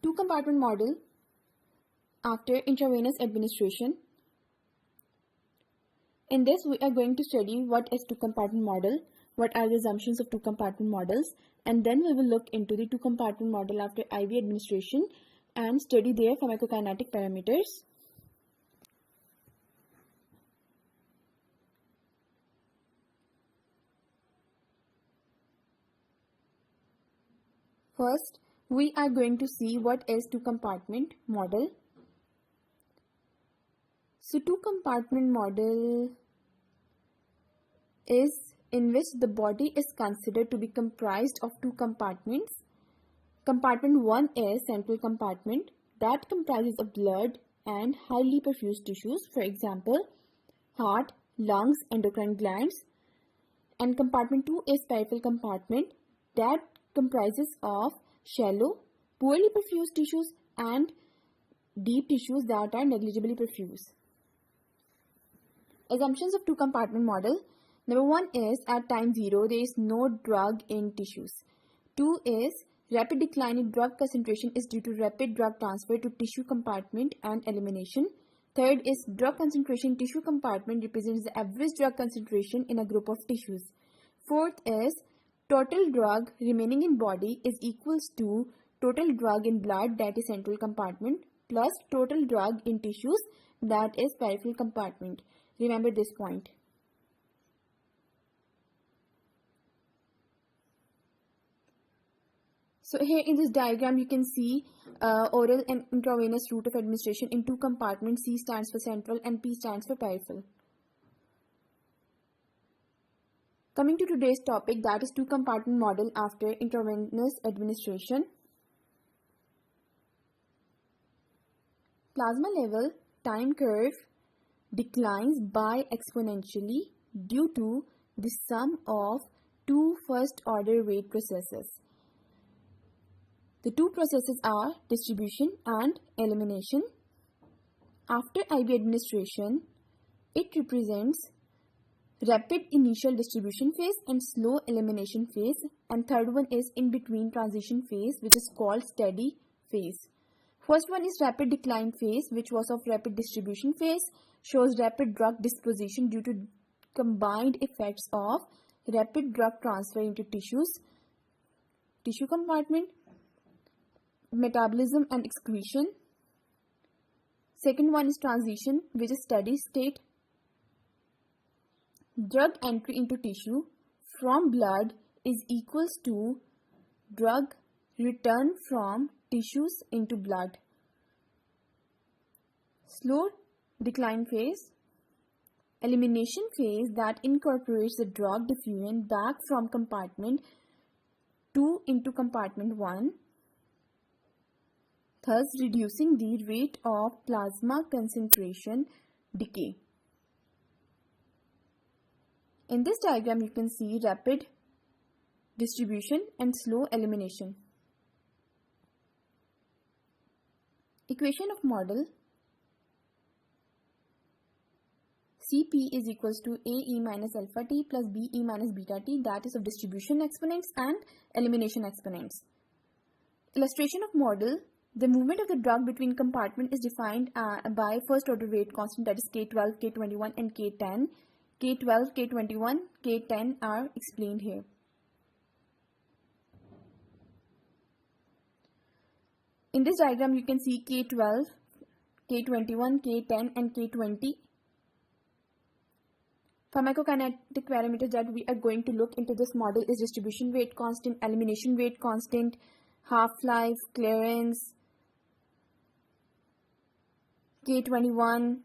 Two-compartment model after intravenous administration. In this, we are going to study what is two-compartment model, what are the assumptions of two-compartment models, and then we will look into the two-compartment model after IV administration and study their pharmacokinetic parameters. First, we are going to see what is two-compartment model. So, two-compartment model is in which the body is considered to be comprised of two compartments. Compartment 1 is central compartment that comprises of blood and highly perfused tissues, for example, heart, lungs, endocrine glands. And compartment 2 is peripheral compartment that comprises of shallow, poorly perfused tissues and deep tissues that are negligibly perfused. Assumptions of two-compartment model. Number 1 is at time 0 there is no drug in tissues. 2 is rapid decline in drug concentration is due to rapid drug transfer to tissue compartment and elimination. Third is drug concentration in tissue compartment represents the average drug concentration in a group of tissues. Fourth is total drug remaining in body is equals to total drug in blood, that is central compartment, plus total drug in tissues, that is peripheral compartment. Remember this point. So here in this diagram you can see oral and intravenous route of administration in two compartments. C stands for central and P stands for peripheral. Coming to today's topic, that is two-compartment model after intravenous administration. Plasma level time curve declines by exponentially due to the sum of two first-order rate processes. The two processes are distribution and elimination. After IV administration, it represents rapid initial distribution phase and slow elimination phase, and third one is in between transition phase, which is called steady phase. First one is rapid decline phase, which was of rapid distribution phase, shows rapid drug disposition due to combined effects of rapid drug transfer into tissues, tissue compartment, metabolism and excretion. Second one is transition, which is steady state. Drug entry into tissue from blood is equals to drug return from tissues into blood. Slow decline phase. Elimination phase that incorporates the drug diffusion back from compartment 2 into compartment 1, thus reducing the rate of plasma concentration decay. In this diagram, you can see rapid distribution and slow elimination. Equation of model. Cp is equals to Ae minus alpha t plus Be minus beta t, that is of distribution exponents and elimination exponents. Illustration of model. The movement of the drug between compartment is defined by first order rate constant, that is K12, K21 and K10. K12, K21, K10 are explained here. In this diagram, you can see K12, K21, K10 and K20. Pharmacokinetic parameters that we are going to look into this model is distribution rate constant, elimination rate constant, half-life, clearance, K21,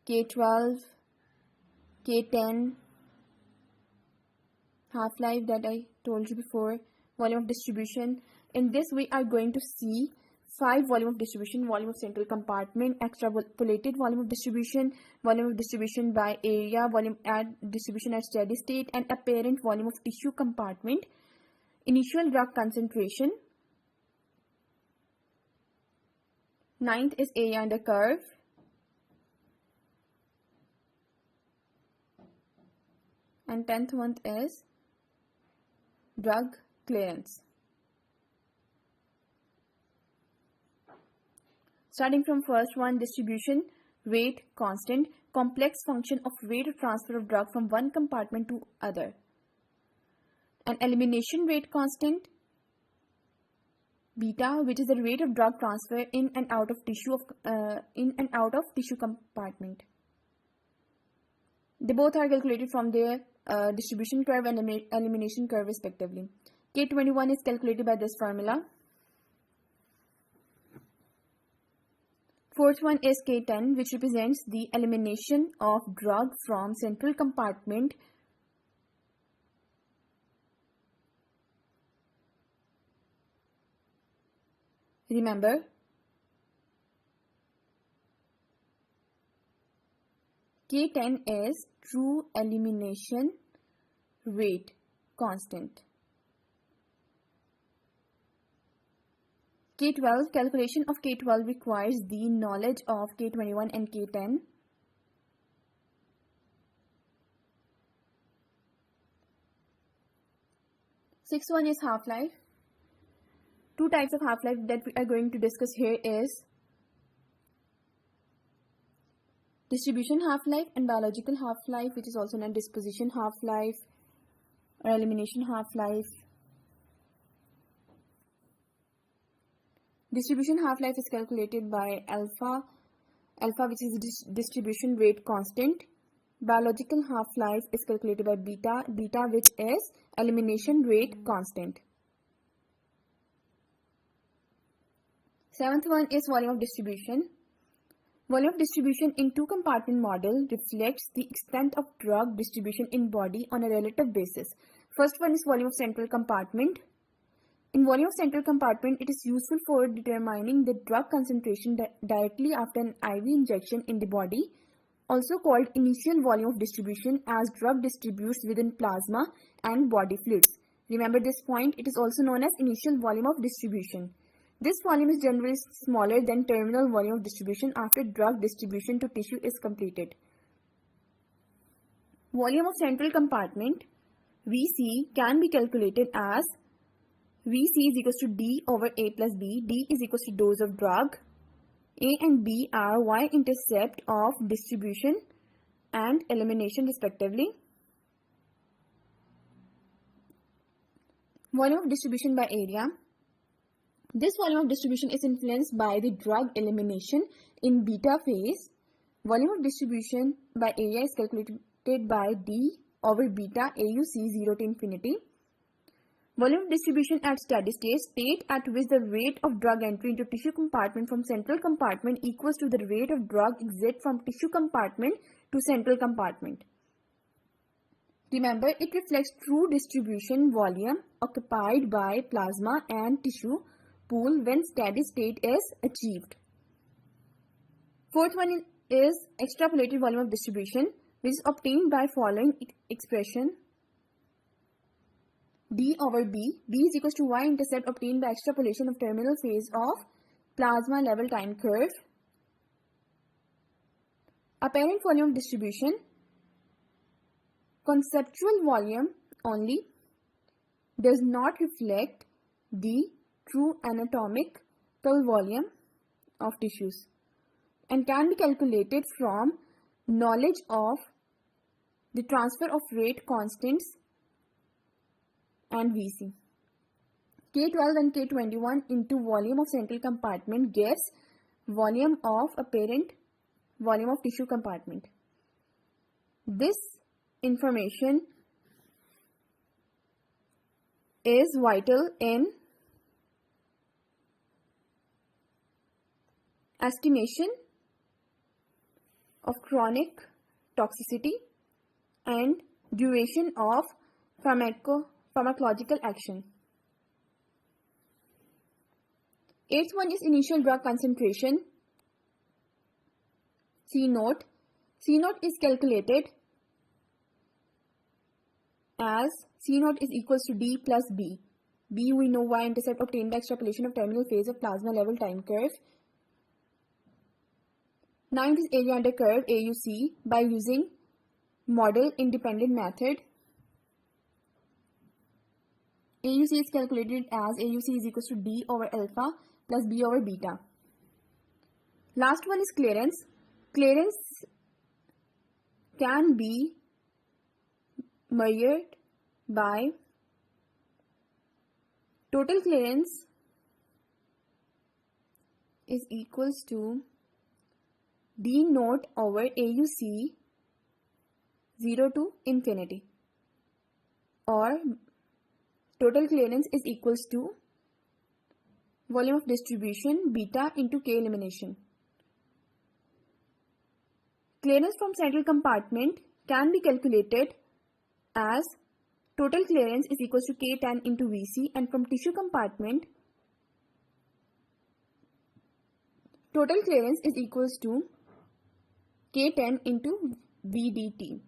K12, K10, half-life that I told you before, volume of distribution. In this we are going to see 5 volume of distribution, volume of central compartment, extrapolated volume of distribution by area, volume at distribution at steady state, and apparent volume of tissue compartment, initial drug concentration. Ninth is area under curve. And 10th one is drug clearance. Starting from first one, distribution rate constant, complex function of rate of transfer of drug from one compartment to other. An elimination rate constant, beta, which is the rate of drug transfer in and out of tissue compartment. They both are calculated from their distribution curve and elimination curve respectively. K21 is calculated by this formula. Fourth one is K10, which represents the elimination of drug from central compartment Remember, K10 is true elimination rate constant. K12, calculation of K12 requires the knowledge of K21 and K10. Sixth one is half-life. Two types of half-life that we are going to discuss here is distribution half-life and biological half-life, which is also known as disposition half-life or elimination half-life. Distribution half-life is calculated by alpha, which is distribution rate constant. Biological half-life is calculated by beta, which is elimination rate constant. Seventh one is volume of distribution. Volume of distribution in two-compartment model reflects the extent of drug distribution in body on a relative basis. First one is volume of central compartment. In volume of central compartment, it is useful for determining the drug concentration directly after an IV injection in the body, also called initial volume of distribution, as drug distributes within plasma and body fluids. Remember this point, it is also known as initial volume of distribution. This volume is generally smaller than terminal volume of distribution after drug distribution to tissue is completed. Volume of central compartment, VC, can be calculated as VC is equals to D over A plus B. D is equals to dose of drug. A and B are y-intercept of distribution and elimination respectively. Volume of distribution by area. This volume of distribution is influenced by the drug elimination in beta phase. Volume of distribution by area is calculated by D over beta AUC 0 to infinity. Volume of distribution at steady state at which the rate of drug entry into tissue compartment from central compartment equals to the rate of drug exit from tissue compartment to central compartment. Remember, it reflects true distribution volume occupied by plasma and tissue pool when steady state is achieved. Fourth one is extrapolated volume of distribution, which is obtained by following expression. D over B. B is equals to y-intercept obtained by extrapolation of terminal phase of plasma level time curve. Apparent volume of distribution. Conceptual volume only does not reflect the true anatomical volume of tissues and can be calculated from knowledge of the transfer of rate constants and VC. K12 and K21 into volume of central compartment gives volume of apparent volume of tissue compartment. This information is vital in estimation of chronic toxicity and duration of pharmacological action. Eighth one is initial drug concentration, C naught. C naught is calculated as C naught is equals to D plus B. B we know y-intercept obtained by extrapolation of terminal phase of plasma level time curve. Ninth is area under curve AUC by using model independent method. AUC is calculated as AUC is equals to D over alpha plus B over beta. Last one is clearance. Clearance can be measured by total clearance is equals to D naught over AUC 0 to infinity, or total clearance is equals to volume of distribution beta into K elimination. Clearance from central compartment can be calculated as total clearance is equals to K tan into Vc, and from tissue compartment total clearance is equals to K tan into Vdt.